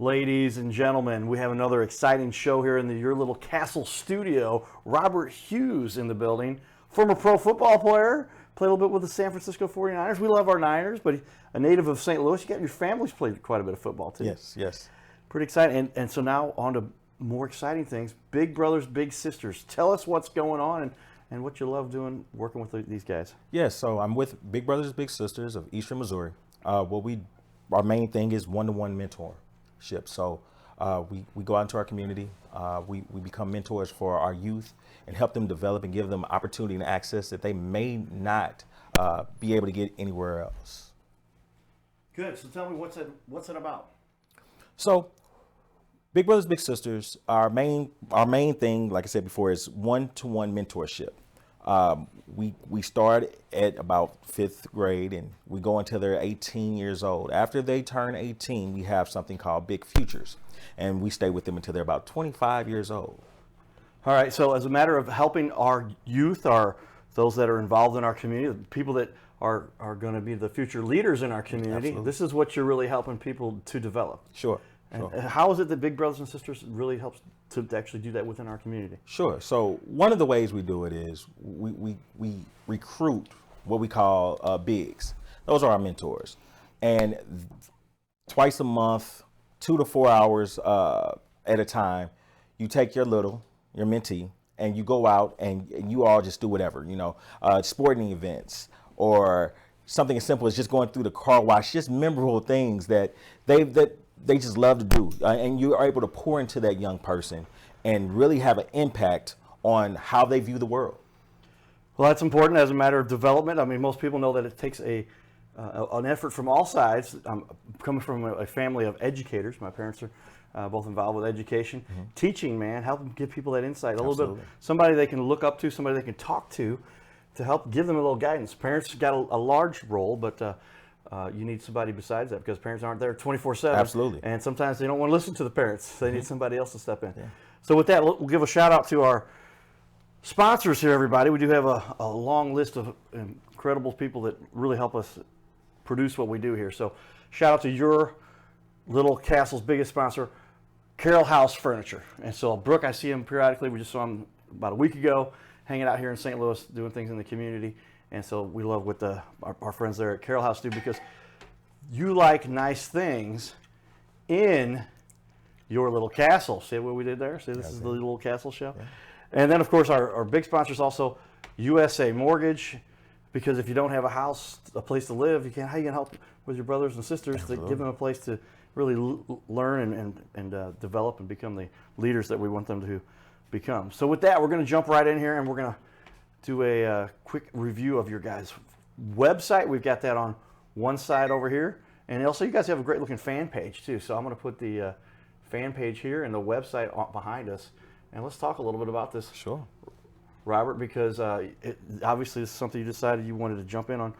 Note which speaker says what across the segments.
Speaker 1: Ladies and gentlemen, we have another exciting show here in the Your Little Castle studio. Robert Hughes in the building, former pro football player, played a little bit with the San Francisco 49ers. We love our Niners, but a native of St. Louis. You got your family's played quite a bit of football too.
Speaker 2: Yes.
Speaker 1: Pretty exciting. And so now on to more exciting things. Big brothers, big sisters. Tell us what's going on and what you love doing working with these guys.
Speaker 2: Yes, so I'm with Big Brothers Big Sisters of Eastern Missouri. Our main thing is one-to-one mentorship. So we go out into our community, we become mentors for our youth and help them develop and give them opportunity and access that they may not be able to get anywhere else.
Speaker 1: Good. So tell me, what's it about?
Speaker 2: So Big Brothers Big Sisters, our main thing, like I said before, is one-to-one mentorship. We start at about 5th grade and we go until they're 18 years old. After they turn 18, we have something called Big Futures, and we stay with them until they're about 25 years old.
Speaker 1: All right, so as a matter of helping our youth, those that are involved in our community, the people that are going to be the future leaders in our community,
Speaker 2: Absolutely.
Speaker 1: This is what you're really helping people to develop.
Speaker 2: Sure.
Speaker 1: And how is it that Big Brothers and Sisters really helps to actually do that within our community?
Speaker 2: Sure. So one of the ways we do it is we recruit what we call bigs. Those are our mentors. And twice a month, 2 to 4 hours at a time, you take your mentee, and you go out and you all just do whatever, sporting events or something as simple as just going through the car wash, just memorable things that they just love to do. And you are able to pour into that young person and really have an impact on how they view the world.
Speaker 1: Well, that's important as a matter of development. I mean, most people know that it takes an effort from all sides. I'm coming from a family of educators. My parents are both involved with education. Mm-hmm. Teaching, man, helping give people that insight, a little bit, somebody they can look up to, somebody they can talk to help give them a little guidance. Parents got a large role, but you need somebody besides that because parents aren't there 24/7.
Speaker 2: Absolutely.
Speaker 1: And sometimes they don't want to listen to the parents. They need somebody else to step in. Yeah. So with that, we'll give a shout out to our sponsors here, everybody. We do have a long list of incredible people that really help us produce what we do here. So shout out to Your Little Castle's biggest sponsor, Carroll House Furniture. And so Brooke, I see him periodically. We just saw him about a week ago hanging out here in St. Louis doing things in the community. And so we love what our friends there at Carroll House do because you like nice things in your little castle. See what we did there? See, this is the little castle show. Yeah. And then, of course, our big sponsors also USA Mortgage, because if you don't have a house, a place to live, how you can help with your brothers and sisters to give them a place to really learn and develop and become the leaders that we want them to become. So with that, we're going to jump right in here and we're going to do a quick review of your guys' website. We've got that on one side over here. And also, you guys have a great looking fan page too. So I'm going to put the fan page here and the website behind us. And let's talk a little bit about this.
Speaker 2: Sure.
Speaker 1: Robert, because obviously this is something you decided you wanted to jump in on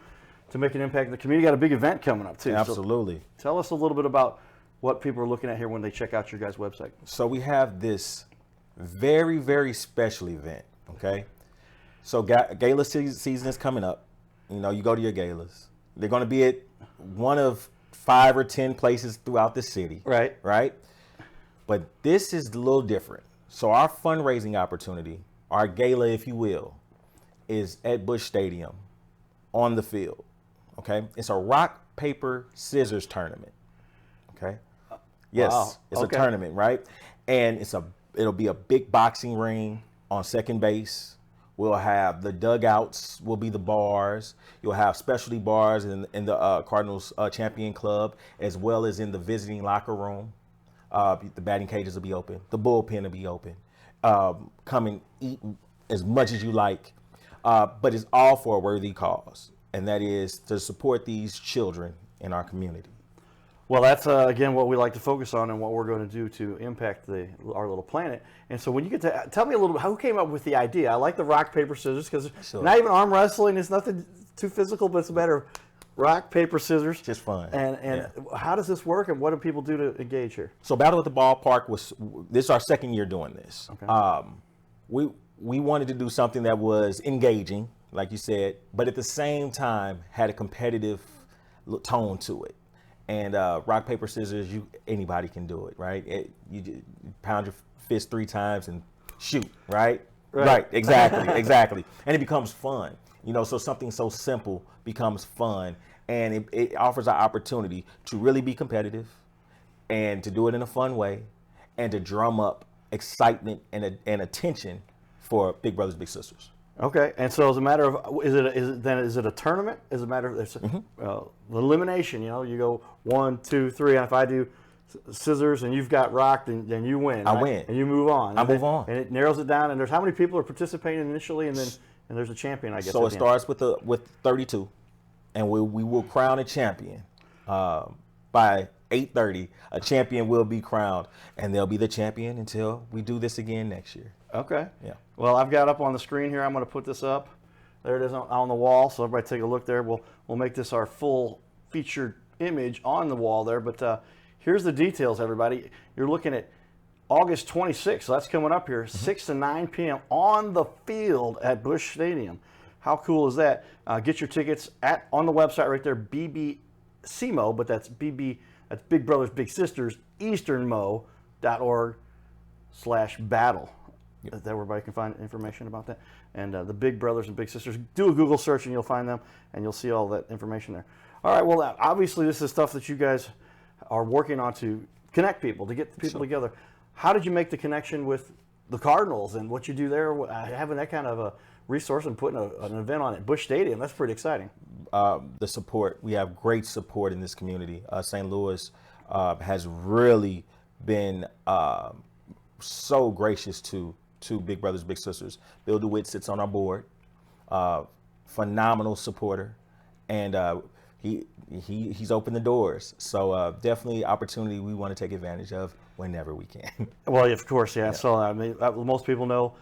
Speaker 1: to make an impact in the community. You got a big event coming up too.
Speaker 2: Absolutely.
Speaker 1: So tell us a little bit about what people are looking at here when they check out your guys' website.
Speaker 2: So we have this very, very special event, okay? So gala season is coming up. You go to your galas. They're going to be at one of 5 or 10 places throughout the city. Right? But this is a little different. So our fundraising opportunity, our gala, if you will, is at Busch Stadium on the field. Okay? It's a rock, paper, scissors tournament. Okay? Yes, wow. It's a tournament, right? And it'll be a big boxing ring on second base. We'll have the dugouts will be the bars. You'll have specialty bars in the Cardinals Champion Club, as well as in the visiting locker room. The batting cages will be open. The bullpen will be open. Come and eat as much as you like. But it's all for a worthy cause, and that is to support these children in our community.
Speaker 1: Well, that's, again, what we like to focus on and what we're going to do to impact our little planet. And so when you get to, tell me a little bit, who came up with the idea? I like the rock, paper, scissors, because not even arm wrestling. It's nothing too physical, but it's a matter of rock, paper, scissors.
Speaker 2: Just fun.
Speaker 1: And how does this work, and what do people do to engage here?
Speaker 2: So Battle at the Ballpark this is our second year doing this. Okay. We wanted to do something that was engaging, like you said, but at the same time had a competitive tone to it. And rock, paper, scissors, anybody can do it, right? You pound your fist 3 times and shoot, right? Right, exactly, exactly. And it becomes fun, so something so simple becomes fun, and it offers an opportunity to really be competitive and to do it in a fun way and to drum up excitement and attention for Big Brothers Big Sisters.
Speaker 1: Okay, and so as a matter of, is it a tournament? As a matter of elimination, you go 1, 2, 3, and if I do scissors and you've got rock, then you win.
Speaker 2: I
Speaker 1: right?
Speaker 2: win.
Speaker 1: And you move on.
Speaker 2: I move on.
Speaker 1: And it narrows it down, and there's how many people are participating initially, and there's a champion, I guess.
Speaker 2: So it starts with 32, and we will crown a champion. By 8:30, a champion will be crowned, and they'll be the champion until we do this again next year.
Speaker 1: Okay.
Speaker 2: Yeah.
Speaker 1: Well, I've got up on the screen here. I'm going to put this up. There it is on the wall. So everybody take a look there. We'll make this our full featured image on the wall there. But here's the details, everybody. You're looking at August 26th. So that's coming up here, 6 to 9 p.m. on the field at Busch Stadium. How cool is that? Get your tickets on the website right there, BBCMO, but that's Big Brothers Big Sisters, easternmo.org/battle. That everybody can find information about that. And the Big Brothers and Big Sisters, do a Google search and you'll find them, and you'll see all that information there. All right, well, obviously this is stuff that you guys are working on to connect people, to get people together. How did you make the connection with the Cardinals and what you do there, having that kind of a resource and putting an event on at Busch Stadium? That's pretty exciting.
Speaker 2: The support, we have great support in this community. St. Louis has really been so gracious to Big Brothers Big Sisters. Bill DeWitt sits on our board, phenomenal supporter, and he's opened the doors. So definitely opportunity we want to take advantage of whenever we can.
Speaker 1: Well, of course, yeah. So I mean, most people know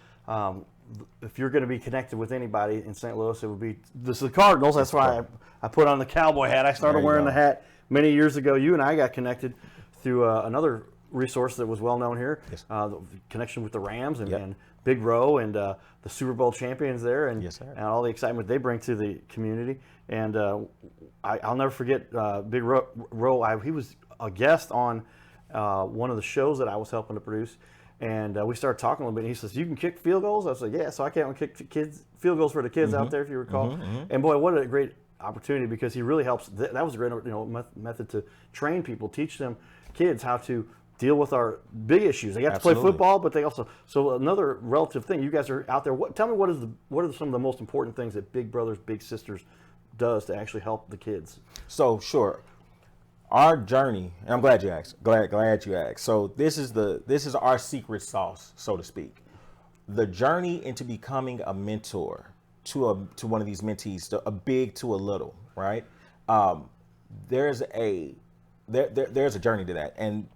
Speaker 1: if you're going to be connected with anybody in St. Louis, it would be the Cardinals. That's why I put on the cowboy hat. I started wearing the hat many years ago. You and I got connected through another resource that was well known here, the connection with the Rams and Big Row and the Super Bowl champions there, and all the excitement they bring to the community. And I'll never forget Big Row. He was a guest on one of the shows that I was helping to produce, and we started talking a little bit. And he says, "You can kick field goals?" I said, "Yeah." So I can't kick field goals for the kids out there, if you recall. And boy, what a great opportunity, because he really helps. That was a great method to train people, teach them kids how to deal with our big issues. They got to play football, but they also, so another relative thing, you guys are out there. Tell me what are some of the most important things that Big Brothers Big Sisters does to actually help the kids?
Speaker 2: So sure, our journey, and I'm glad you asked. Glad you asked. So this is our secret sauce, so to speak. The journey into becoming a mentor to one of these mentees, a big to a little, right? There's a journey to that, and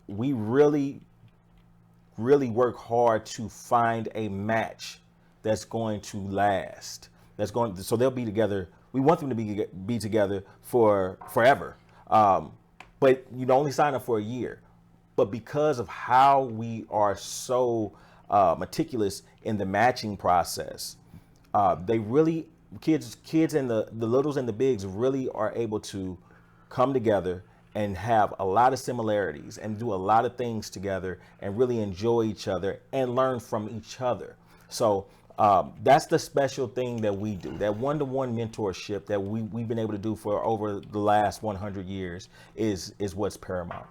Speaker 2: we really work hard to find a match that's going to last. So they'll be together. We want them to be together for forever. But you only sign up for a year. But because of how we are so meticulous in the matching process, they really, kids and the littles and the bigs really are able to come together and have a lot of similarities and do a lot of things together and really enjoy each other and learn from each other. So that's the special thing that we do. That one-to-one mentorship that we've been able to do for over the last 100 years is what's paramount.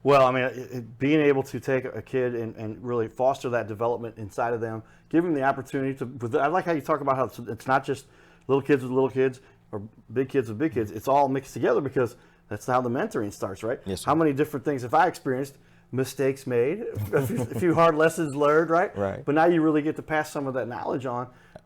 Speaker 1: Well, I mean, being able to take a kid and really foster that development inside of them, give them the opportunity to, I like how you talk about how it's not just little kids with little kids or big kids with big kids. It's all mixed together, because that's how the mentoring starts, right?
Speaker 2: Yes, sir.
Speaker 1: How many different things have I experienced? Mistakes made, a few hard lessons learned, right?
Speaker 2: Right.
Speaker 1: But now you really get to pass some of that knowledge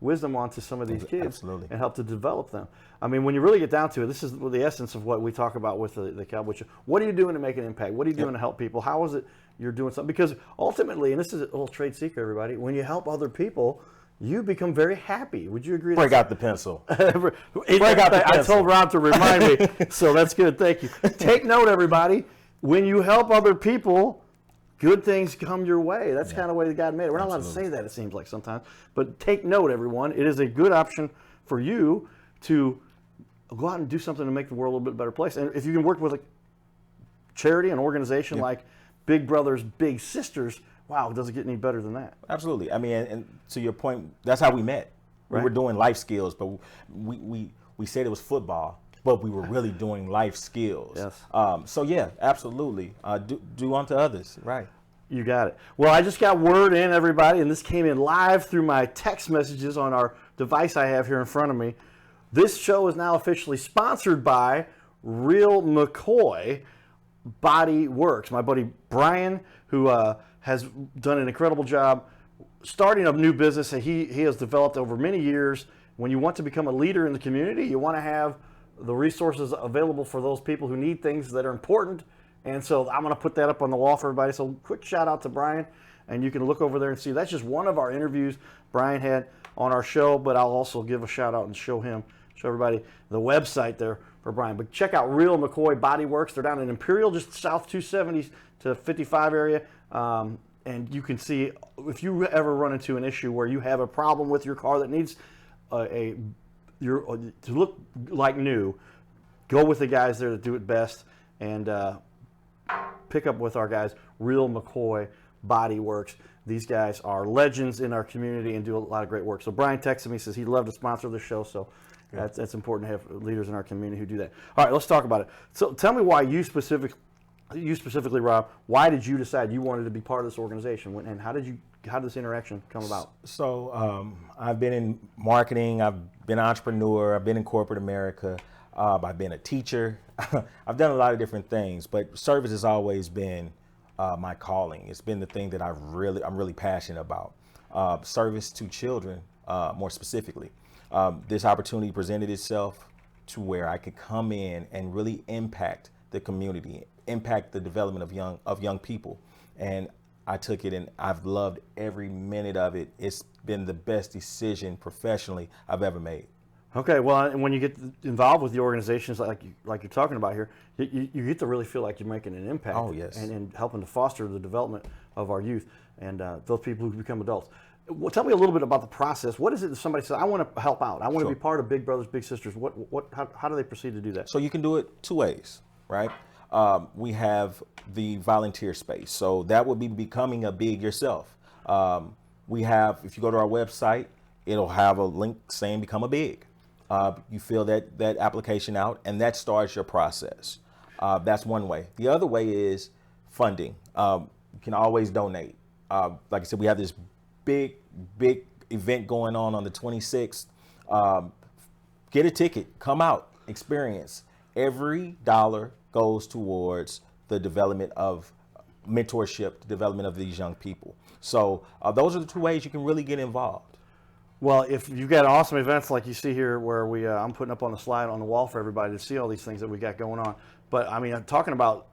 Speaker 1: wisdom on to some of these kids.
Speaker 2: Absolutely.
Speaker 1: And help to develop them. I mean, when you really get down to it, this is the essence of what we talk about with the Cowboy Show. What are you doing to make an impact? What are you doing to help people? How is it you're doing something? Because ultimately, and this is a little trade secret, everybody, when you help other people, you become very happy. Would you agree?
Speaker 2: Break out the pencil.
Speaker 1: I told Rob to remind me, so that's good. Thank you. Take note, everybody. When you help other people, good things come your way. That's kind of the way that God made it. We're not allowed to say that, it seems like sometimes. But take note, everyone. It is a good option for you to go out and do something to make the world a little bit better place. And if you can work with a charity, an organization like Big Brothers Big Sisters, wow, it doesn't get any better than that.
Speaker 2: Absolutely. I mean, and to your point, that's how we met. We were doing life skills, but we said it was football, but we were really doing life skills.
Speaker 1: Yes.
Speaker 2: So yeah, absolutely. Do unto others. Right.
Speaker 1: You got it. Well, I just got word in, everybody, and this came in live through my text messages on our device I have here in front of me. This show is now officially sponsored by Real McCoy Body Works. My buddy Brian, who has done an incredible job starting a new business that he has developed over many years. When you want to become a leader in the community, you want to have the resources available for those people who need things that are important. And so I'm going to put that up on the wall for everybody. So quick shout out to Brian, and you can look over there and see. That's just one of our interviews Brian had on our show, but I'll also give a shout out and show everybody the website there for Brian. But check out Real McCoy Body Works. They're down in Imperial, just south 270 to 55 area. And you can see if you ever run into an issue where you have a problem with your car that needs to look like new, go with the guys there that do it best, and pick up with our guys, Real McCoy Body Works. These guys are legends in our community and do a lot of great work. So Brian texted me, says he'd love to sponsor the show. So that's important to have leaders in our community who do that. All right, let's talk about it. So tell me why you specifically, Rob, why did you decide you wanted to be part of this organization? And how did this interaction come about?
Speaker 2: So I've been in marketing, I've been an entrepreneur, I've been in corporate America, I've been a teacher. I've done a lot of different things, but service has always been my calling. It's been the thing that I'm really passionate about. Service to children, more specifically. This opportunity presented itself to where I could come in and really impact the community, impact the development of young people. And I took it and I've loved every minute of it. It's been the best decision professionally I've ever made.
Speaker 1: Okay, well, and when you get involved with the organizations like you're talking about here, you get to really feel like you're making an impact.
Speaker 2: Oh, yes.
Speaker 1: And helping to foster the development of our youth and those people who become adults. Well, tell me a little bit about the process. What is it that somebody says, I want to help out, I want to be part of Big Brothers Big Sisters? How do they proceed to do that?
Speaker 2: So you can do it two ways, right? We have the volunteer space. So that would be becoming a big yourself. We have, if you go to our website, it'll have a link saying become a big. You fill that application out, and that starts your process. That's one way. The other way is funding. You can always donate. Like I said, we have this big event going on the 26th. Get a ticket, come out, experience. Every dollar goes towards the development of mentorship, the development of these young people. So those are the two ways you can really get involved.
Speaker 1: Well, if you've got awesome events like you see here where I'm putting up on the slide on the wall for everybody to see all these things that we got going on. But I mean, I'm talking about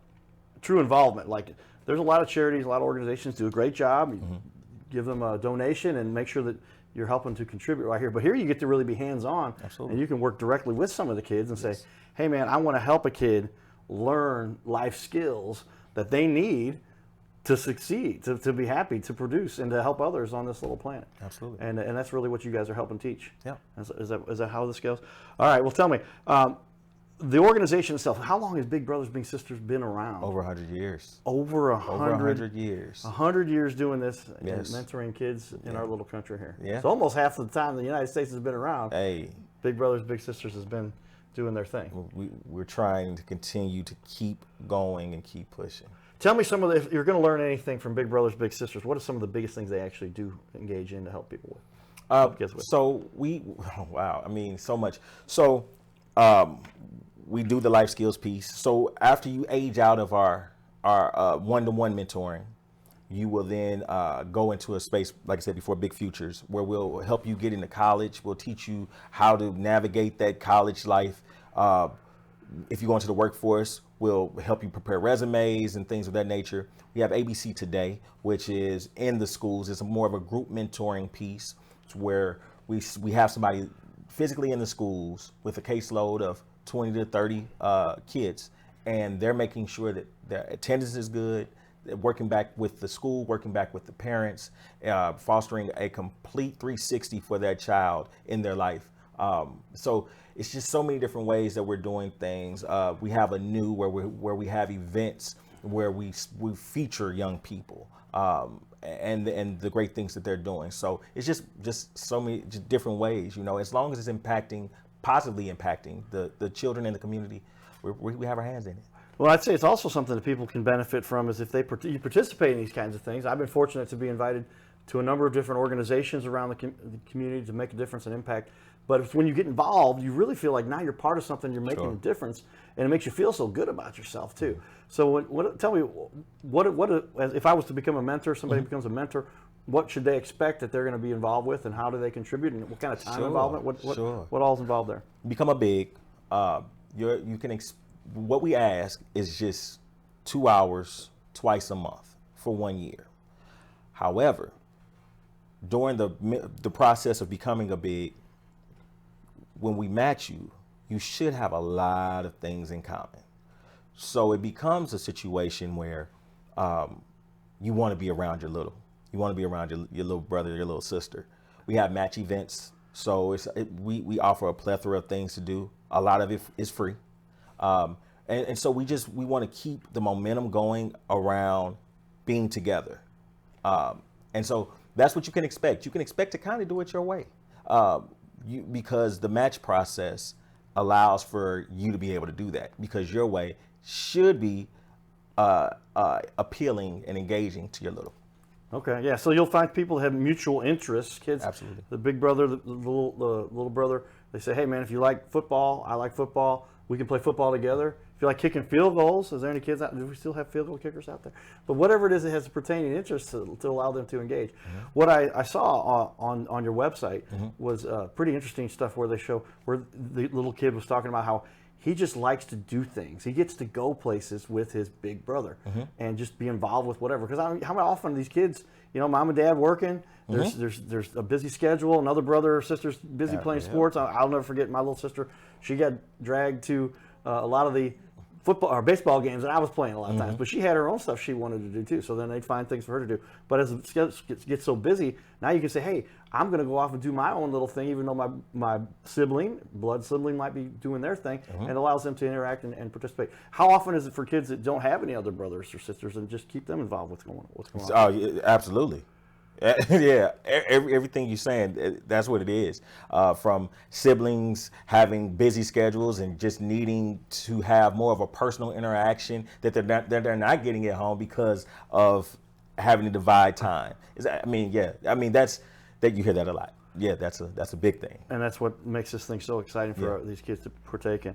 Speaker 1: true involvement. Like there's a lot of charities, a lot of organizations do a great job. You give them a donation and make sure that you're helping to contribute right here. But here you get to really be hands-on.
Speaker 2: Absolutely.
Speaker 1: And you can work directly with some of the kids and say, hey man, I want to help a kid learn life skills that they need to succeed, to be happy, to produce, and to help others on this little planet.
Speaker 2: Absolutely.
Speaker 1: And that's really what you guys are helping teach.
Speaker 2: Yeah.
Speaker 1: Is that how this goes? All right. Well, tell me, the organization itself. How long has Big Brothers Big Sisters been around?
Speaker 2: Over 100 years.
Speaker 1: Over
Speaker 2: 100 years.
Speaker 1: 100 years doing this
Speaker 2: Yes.
Speaker 1: and mentoring kids in our little country here.
Speaker 2: Yeah.
Speaker 1: It's almost half the time the United States has been around.
Speaker 2: Hey.
Speaker 1: Big Brothers Big Sisters has been doing their thing.
Speaker 2: We're trying to continue to keep going and keep pushing.
Speaker 1: Tell me some of the, if you're going to learn anything from Big Brothers Big Sisters, what are some of the biggest things they actually do engage in to help people with?
Speaker 2: So wow, I mean, so much. So we do the life skills piece. So after you age out of our one-to-one mentoring, you will then go into a space, like I said before, Big Futures, where we'll help you get into college. We'll teach you how to navigate that college life. If you go into the workforce, we'll help you prepare resumes and things of that nature. We have ABC Today, which is in the schools. It's more of a group mentoring piece where we have somebody physically in the schools with a caseload of 20 to 30 kids, and they're making sure that their attendance is good, working back with the school, working back with the parents, fostering a complete 360 for that child in their life. So it's just so many different ways that we're doing things. We have a new where we have events where we feature young people, and the great things that they're doing. So it's just so many just different ways, as long as it's positively impacting the children in the community, we have our hands in it.
Speaker 1: Well, I'd say it's also something that people can benefit from is if you participate in these kinds of things. I've been fortunate to be invited to a number of different organizations around the community to make a difference and impact. But when you get involved, you really feel like now you're part of something, you're making
Speaker 2: Sure.
Speaker 1: a difference, and it makes you feel so good about yourself too. So tell me, if I was to become a mentor, somebody becomes a mentor, what should they expect that they're going to be involved with, and how do they contribute, and what kind of time
Speaker 2: Sure,
Speaker 1: involvement? What all is involved there?
Speaker 2: Become a big. What we ask is just 2 hours twice a month for 1 year. However, during the process of becoming a big, when we match you, you should have a lot of things in common. So it becomes a situation where you want to be around your little. You want to be around your little brother, your little sister. We have match events, so we offer a plethora of things to do. A lot of it is free, and so we want to keep the momentum going around being together, and so that's what you can expect. You can expect to kind of do it your way, because the match process allows for you to be able to do that, because your way should be appealing and engaging to your little.
Speaker 1: Okay, yeah. So you'll find people that have mutual interests. Kids,
Speaker 2: Absolutely.
Speaker 1: The big brother, the little brother. They say, "Hey, man, if you like football, I like football. We can play football together. If you like kicking field goals, is there any kids out? Do we still have field goal kickers out there? But whatever it is, it has a pertaining interest to allow them to engage." Mm-hmm. What I saw on your website mm-hmm. was pretty interesting stuff where they show where the little kid was talking about how he just likes to do things. He gets to go places with his big brother mm-hmm. and just be involved with whatever. Because how often these kids, mom and dad working, there's a busy schedule, another brother or sister's busy playing sports. I'll never forget my little sister. She got dragged to a lot of the football or baseball games that I was playing a lot of times, but she had her own stuff she wanted to do too. So then they'd find things for her to do. But as it gets so busy, now you can say, hey, I'm going to go off and do my own little thing, even though my blood sibling might be doing their thing, and allows them to interact and participate. How often is it for kids that don't have any other brothers or sisters and just keep them involved with what's going on?
Speaker 2: Oh, absolutely. Yeah, everything you're saying, that's what it is. From siblings having busy schedules and just needing to have more of a personal interaction that they're not getting at home because of having to divide time. That you hear that a lot. Yeah, that's a big thing.
Speaker 1: And that's what makes this thing so exciting for these kids to partake in.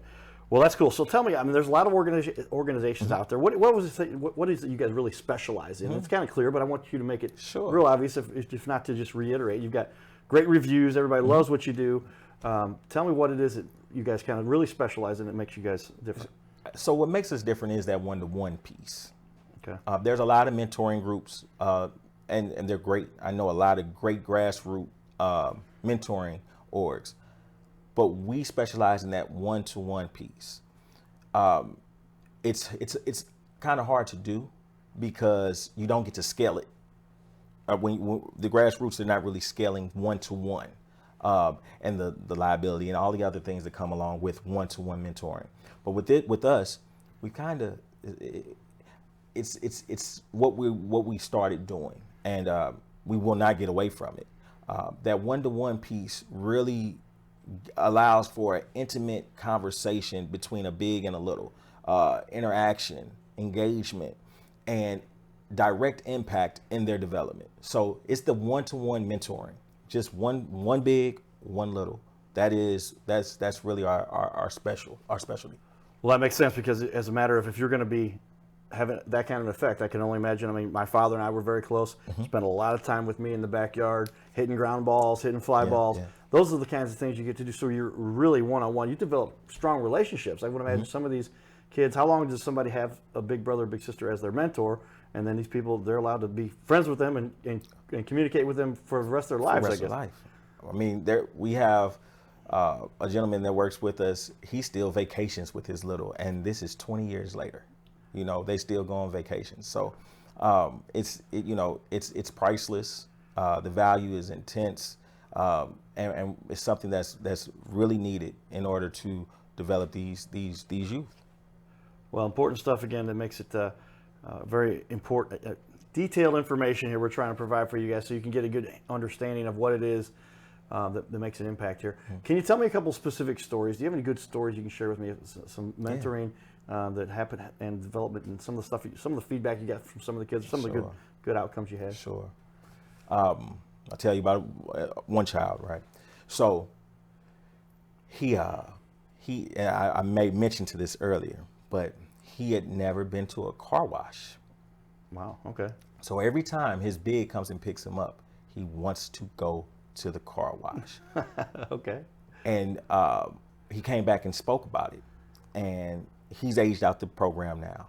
Speaker 1: Well, that's cool. So tell me, there's a lot of organizations out there. What is it you guys really specialize in? It's kind of clear, but I want you to make it real obvious, if not to just reiterate. You've got great reviews. Everybody loves what you do. Tell me what it is that you guys kind of really specialize in that makes you guys different.
Speaker 2: So what makes us different is that one-to-one piece.
Speaker 1: Okay.
Speaker 2: There's a lot of mentoring groups, and they're great. I know a lot of great grassroots mentoring orgs. But we specialize in that one-to-one piece. It's kind of hard to do because you don't get to scale it. When the grassroots are not really scaling one-to-one, and the liability and all the other things that come along with one-to-one mentoring. But with us, we kind of it's what we started doing, and we will not get away from it. That one-to-one piece really allows for an intimate conversation between a big and a little, interaction, engagement, and direct impact in their development. So it's the one-to-one mentoring, just one big, one little. That's really our specialty.
Speaker 1: Well, that makes sense because as a matter of if you're going to be having that kind of effect, I can only imagine. My father and I were very close. Spent a lot of time with me in the backyard, hitting ground balls, hitting fly balls. Yeah. Those are the kinds of things you get to do. So you're really one-on-one. You develop strong relationships. I would imagine some of these kids, how long does somebody have a big brother or big sister as their mentor? And then these people, they're allowed to be friends with them and communicate with them for the rest of their lives, I guess.
Speaker 2: We have a gentleman that works with us. He still vacations with his little, and this is 20 years later. They still go on vacation. So it's priceless. The value is intense. and it's something that's really needed in order to develop these youth.
Speaker 1: Well, important stuff again that makes it very important. Detailed information here we're trying to provide for you guys so you can get a good understanding of what it is that makes an impact here. Can you tell me a couple specific stories? Do you have any good stories you can share with me? Some mentoring that happened and development and some of the stuff, some of the feedback you got from some of the kids, some of the good outcomes you had.
Speaker 2: Sure. I'll tell you about one child, right? So I made mention to this earlier, but he had never been to a car wash.
Speaker 1: Wow. Okay.
Speaker 2: So every time his big comes and picks him up, he wants to go to the car wash.
Speaker 1: Okay.
Speaker 2: And he came back and spoke about it. And he's aged out the program now.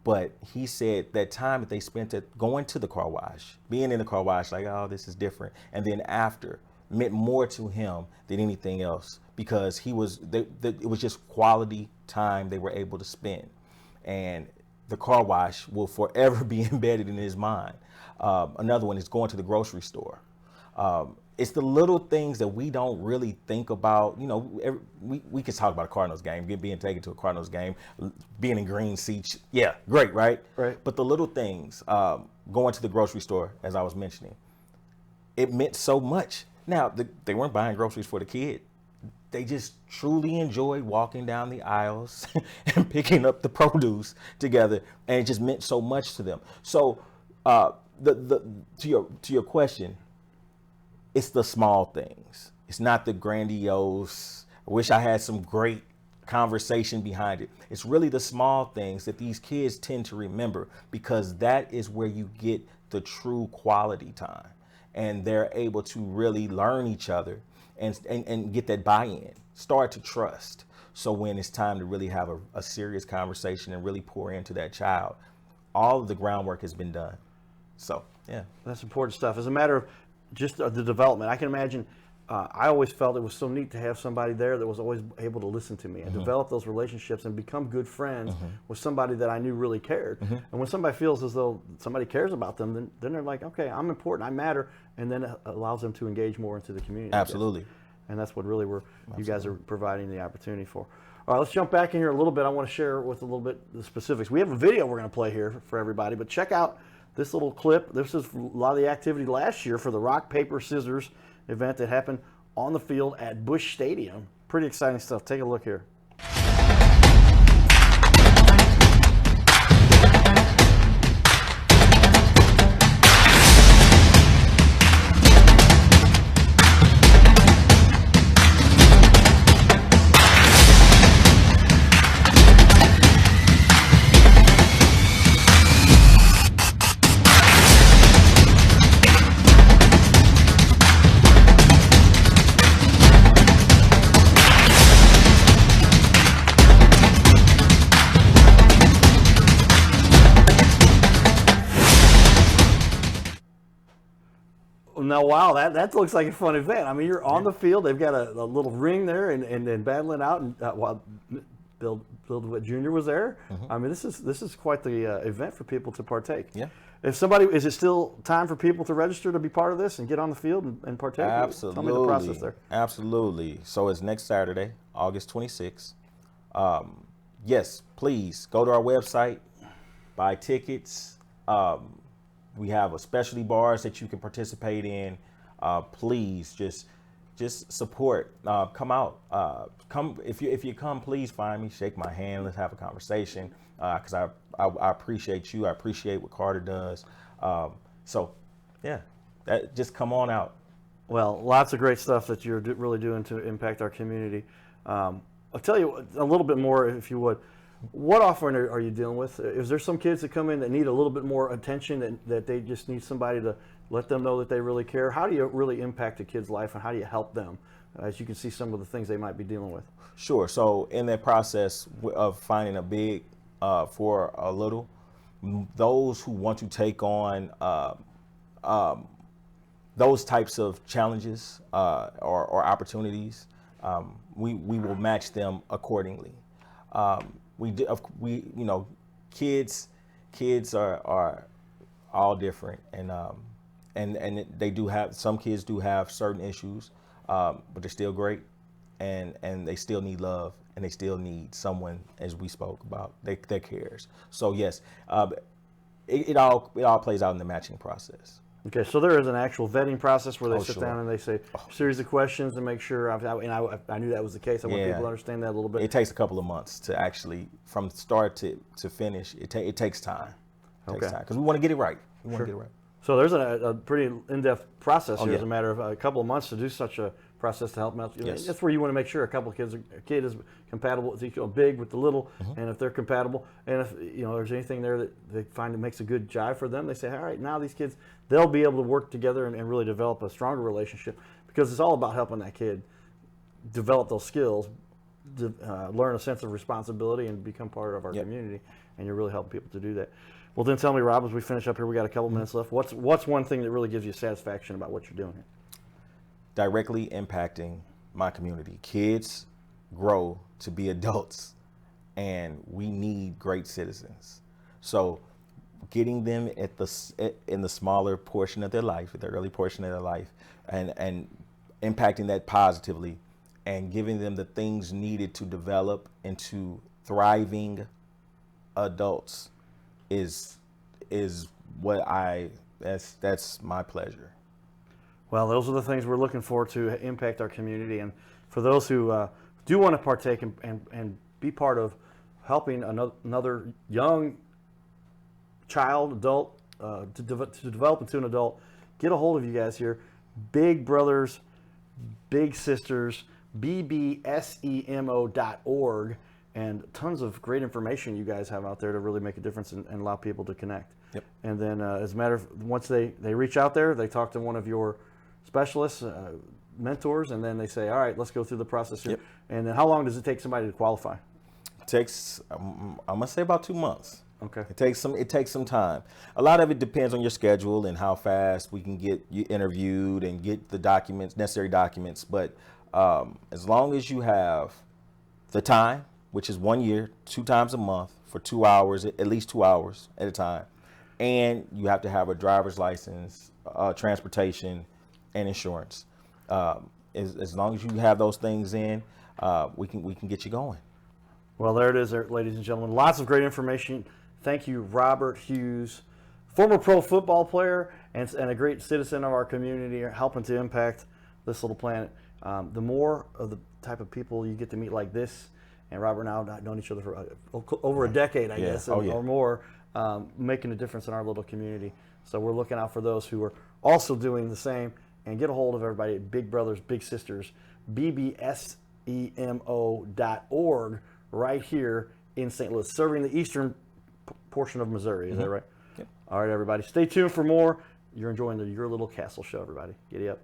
Speaker 2: But he said that time that they spent at going to the car wash, being in the car wash, like, oh, this is different. And then after meant more to him than anything else because it was just quality time they were able to spend. And the car wash will forever be embedded in his mind. Another one is going to the grocery store. It's the little things that we don't really think about. You know, we could talk about a Cardinals game, being taken to a Cardinals game, being in green seats. Yeah, great, right?
Speaker 1: Right.
Speaker 2: But the little things, going to the grocery store, as I was mentioning, it meant so much. Now, they weren't buying groceries for the kid. They just truly enjoyed walking down the aisles and picking up the produce together, and it just meant so much to them. So, to your question, it's the small things. It's not the grandiose. I wish I had some great conversation behind it. It's really the small things that these kids tend to remember because that is where you get the true quality time, and they're able to really learn each other and get that buy-in, start to trust. So when it's time to really have a serious conversation and really pour into that child, all of the groundwork has been done. So, yeah.
Speaker 1: That's important stuff. As a matter of just the development, I can imagine, I always felt it was so neat to have somebody there that was always able to listen to me and develop those relationships and become good friends with somebody that I knew really cared. And when somebody feels as though somebody cares about them, then they're like, okay, I'm important, I matter, and then it allows them to engage more into the community.
Speaker 2: Absolutely.
Speaker 1: And that's what really you guys are providing the opportunity for. All right, let's jump back in here a little bit. I want to share with a little bit the specifics. We have a video we're going to play here for everybody, but check out this little clip. This is a lot of the activity last year for the rock, paper, scissors event that happened on the field at Busch Stadium. Pretty exciting stuff. Take a look here. Now, wow, that looks like a fun event. I mean, you're on the field. They've got a little ring there and battling out. And while Bill Jr. was there, I mean, this is quite the event for people to partake.
Speaker 2: Yeah.
Speaker 1: If somebody, is it still time for people to register to be part of this and get on the field and partake?
Speaker 2: Absolutely.
Speaker 1: Tell me the process there.
Speaker 2: Absolutely. So it's next Saturday, August 26th. Yes, please go to our website, buy tickets. We have a specialty bars that you can participate in. Please just support. Come out. Come if you come, please find me. Shake my hand. Let's have a conversation. Because I appreciate you. I appreciate what Carter does. So, yeah, just come on out.
Speaker 1: Well, lots of great stuff that you're really doing to impact our community. I'll tell you a little bit more, if you would. What offering are you dealing with? Is there some kids that come in that need a little bit more attention, that they just need somebody to let them know that they really care? How do you really impact a kid's life, and how do you help them, as you can see some of the things they might be dealing with?
Speaker 2: Sure. So in that process of finding a big for a little, those who want to take on those types of challenges or opportunities, we will match them accordingly. Kids are all different, and and they do have, some kids do have certain issues, but they're still great, and they still need love, and they still need someone, as we spoke about, that cares. So yes, it all plays out in the matching process.
Speaker 1: Okay, so there is an actual vetting process where they
Speaker 2: Oh,
Speaker 1: sit
Speaker 2: sure.
Speaker 1: down and they say a series of questions and make sure. I knew that was the case. I want
Speaker 2: Yeah.
Speaker 1: people to understand that a little bit.
Speaker 2: It takes a couple of months to actually, from start to finish. It takes time. It takes
Speaker 1: Okay.
Speaker 2: time because we want to get it right. We want to get it right.
Speaker 1: So there's a pretty in-depth process here.
Speaker 2: yeah.
Speaker 1: It's a matter of a couple of months to do such a process to help them out.
Speaker 2: Yes.
Speaker 1: That's where you want to make sure a kid is compatible with each other, big with the little, and if they're compatible, and if there's anything there that they find that makes a good jive for them, they say, all right, now these kids, they'll be able to work together and really develop a stronger relationship, because it's all about helping that kid develop those skills, learn a sense of responsibility, and become part of our community. And you're really helping people to do that. Well, then tell me, Rob, as we finish up here, we got a couple minutes left. What's one thing that really gives you satisfaction about what you're doing here?
Speaker 2: Directly impacting my community. Kids grow to be adults, and we need great citizens. So getting them in the smaller portion of their life, the early portion of their life, and impacting that positively, and giving them the things needed to develop into thriving adults is what that's my pleasure.
Speaker 1: Well, those are the things we're looking for to impact our community. And for those who do want to partake and be part of helping another young child, adult, to develop into an adult, get a hold of you guys here. Big Brothers, Big Sisters, bbsemo.org, and tons of great information you guys have out there to really make a difference and allow people to connect.
Speaker 2: Yep.
Speaker 1: And then as a matter of, once they reach out there, they talk to one of your specialists, mentors, and then they say, all right, let's go through the process here.
Speaker 2: Yep.
Speaker 1: And then how long does it take somebody to qualify?
Speaker 2: It takes, I'm gonna say, about 2 months.
Speaker 1: Okay.
Speaker 2: It takes some time. A lot of it depends on your schedule and how fast we can get you interviewed and get the necessary documents. But as long as you have the time, which is 1 year, 2 times a month for 2 hours, at least 2 hours at a time, and you have to have a driver's license, transportation, and insurance. As long as you have those things in, we can get you going.
Speaker 1: Well, there it is, there, ladies and gentlemen. Lots of great information. Thank you, Robert Hughes, former pro football player and a great citizen of our community, helping to impact this little planet. The more of the type of people you get to meet like this, and Robert and I have known each other for over a decade, I guess, or more, making a difference in our little community. So we're looking out for those who are also doing the same, and get a hold of everybody at Big Brothers, Big Sisters, bbsemo.org, right here in St. Louis, serving the eastern portion of Missouri. Is that right?
Speaker 2: Yep.
Speaker 1: All right, everybody. Stay tuned for more. You're enjoying the Your Little Castle show, everybody. Giddy up.